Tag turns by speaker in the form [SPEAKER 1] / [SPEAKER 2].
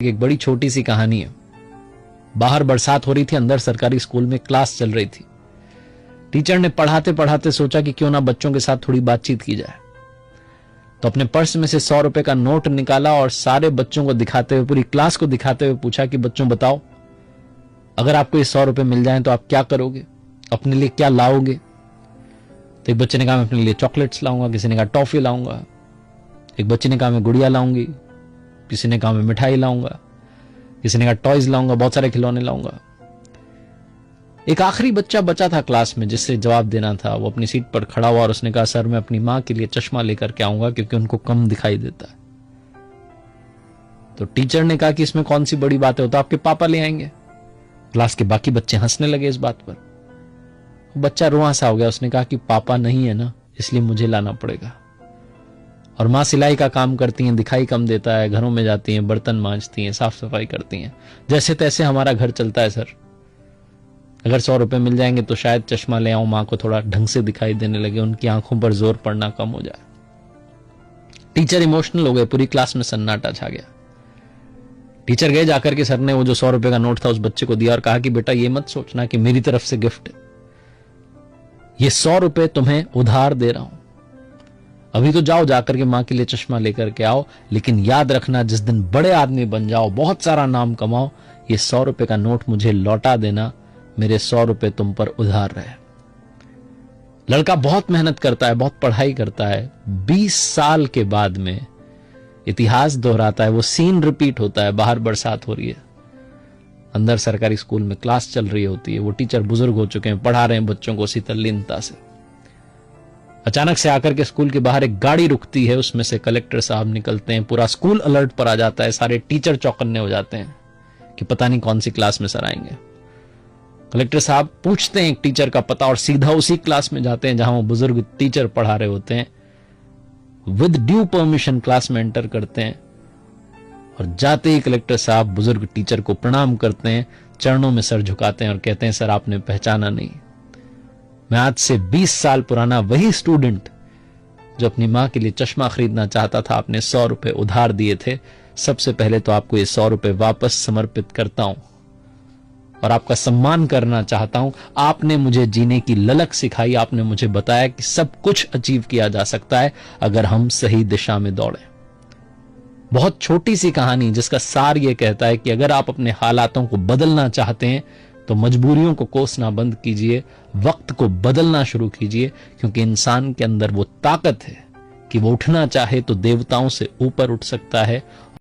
[SPEAKER 1] एक बड़ी छोटी सी कहानी है। बाहर बरसात हो रही थी, अंदर सरकारी स्कूल में क्लास चल रही थी। टीचर ने पढ़ाते पढ़ाते सोचा कि क्यों ना बच्चों के साथ थोड़ी बातचीत की जाए, तो अपने पर्स में से 100 रुपए का नोट निकाला और सारे बच्चों को दिखाते हुए, पूरी क्लास को दिखाते हुए पूछा कि बच्चों बताओ, अगर आपको ये 100 रुपए मिल जाएं तो आप क्या करोगे, अपने लिए क्या लाओगे। तो एक बच्चे ने कहा मैं अपने लिए चॉकलेट्स लाऊंगा, किसी ने कहा टॉफी लाऊंगा, एक बच्चे ने कहा मैं गुड़िया लाऊंगी, किसी ने कहा मैं मिठाई लाऊंगा, किसी ने कहा टॉयज लाऊंगा, बहुत सारे खिलौने लाऊंगा। एक आखिरी बच्चा बचा था क्लास में जिससे जवाब देना था। वो अपनी सीट पर खड़ा हुआ और उसने कहा सर मैं अपनी मां के लिए चश्मा लेकर के आऊंगा क्योंकि उनको कम दिखाई देता है। तो टीचर ने कहा कि इसमें कौन सी बड़ी बात है, वो तो आपके पापा ले आएंगे। क्लास के बाकी बच्चे हंसने लगे इस बात पर। बच्चा रुआं सा हो गया, उसने कहा कि पापा नहीं है ना, इसलिए मुझे लाना पड़ेगा। और मां सिलाई का काम करती हैं, दिखाई कम देता है, घरों में जाती हैं, बर्तन मांजती हैं, साफ सफाई करती हैं, जैसे तैसे हमारा घर चलता है सर। अगर 100 रुपए मिल जाएंगे तो शायद चश्मा ले आऊं, मां को थोड़ा ढंग से दिखाई देने लगे, उनकी आंखों पर जोर पड़ना कम हो जाए। टीचर इमोशनल हो गए, पूरी क्लास में सन्नाटा छा गया। टीचर गए जाकर के, सर ने वो जो 100 रुपए का नोट था उस बच्चे को दिया और कहा कि बेटा ये मत सोचना कि मेरी तरफ से गिफ्ट है, ये 100 रुपए तुम्हें उधार दे रहा हूं। अभी तो जाओ, जाकर के मां के लिए चश्मा लेकर के आओ, लेकिन याद रखना जिस दिन बड़े आदमी बन जाओ, बहुत सारा नाम कमाओ, ये 100 रुपए का नोट मुझे लौटा देना, मेरे 100 रुपए तुम पर उधार रहे। लड़का बहुत मेहनत करता है, बहुत पढ़ाई करता है। 20 साल के बाद में इतिहास दोहराता है, वो सीन रिपीट होता है। बाहर बरसात हो रही है, अंदर सरकारी स्कूल में क्लास चल रही होती है। वो टीचर बुजुर्ग हो चुके हैं, पढ़ा रहे हैं बच्चों को उसी तल्लीनता से। अचानक से आकर के स्कूल के बाहर एक गाड़ी रुकती है, उसमें से कलेक्टर साहब निकलते हैं। पूरा स्कूल अलर्ट पर आ जाता है, सारे टीचर चौकन्ने हो जाते हैं कि पता नहीं कौन सी क्लास में सर आएंगे। कलेक्टर साहब पूछते हैं एक टीचर का पता और सीधा उसी क्लास में जाते हैं जहां वो बुजुर्ग टीचर पढ़ा रहे होते हैं। विद ड्यू परमिशन क्लास में एंटर करते हैं और जाते ही कलेक्टर साहब बुजुर्ग टीचर को प्रणाम करते हैं, चरणों में सर झुकाते हैं और कहते हैं सर आपने पहचाना नहीं, मैं आज से 20 साल पुराना वही स्टूडेंट जो अपनी मां के लिए चश्मा खरीदना चाहता था, आपने 100 रुपए उधार दिए थे। सबसे पहले तो आपको ये 100 रुपए वापस समर्पित करता हूं और आपका सम्मान करना चाहता हूं। आपने मुझे जीने की ललक सिखाई, आपने मुझे बताया कि सब कुछ अचीव किया जा सकता है अगर हम सही दिशा में दौड़े। बहुत छोटी सी कहानी जिसका सार यह कहता है कि अगर आप अपने हालातों को बदलना चाहते हैं तो मजबूरियों को कोसना बंद कीजिए, वक्त को बदलना शुरू कीजिए, क्योंकि इंसान के अंदर वो ताकत है कि वो उठना चाहे तो देवताओं से ऊपर उठ सकता है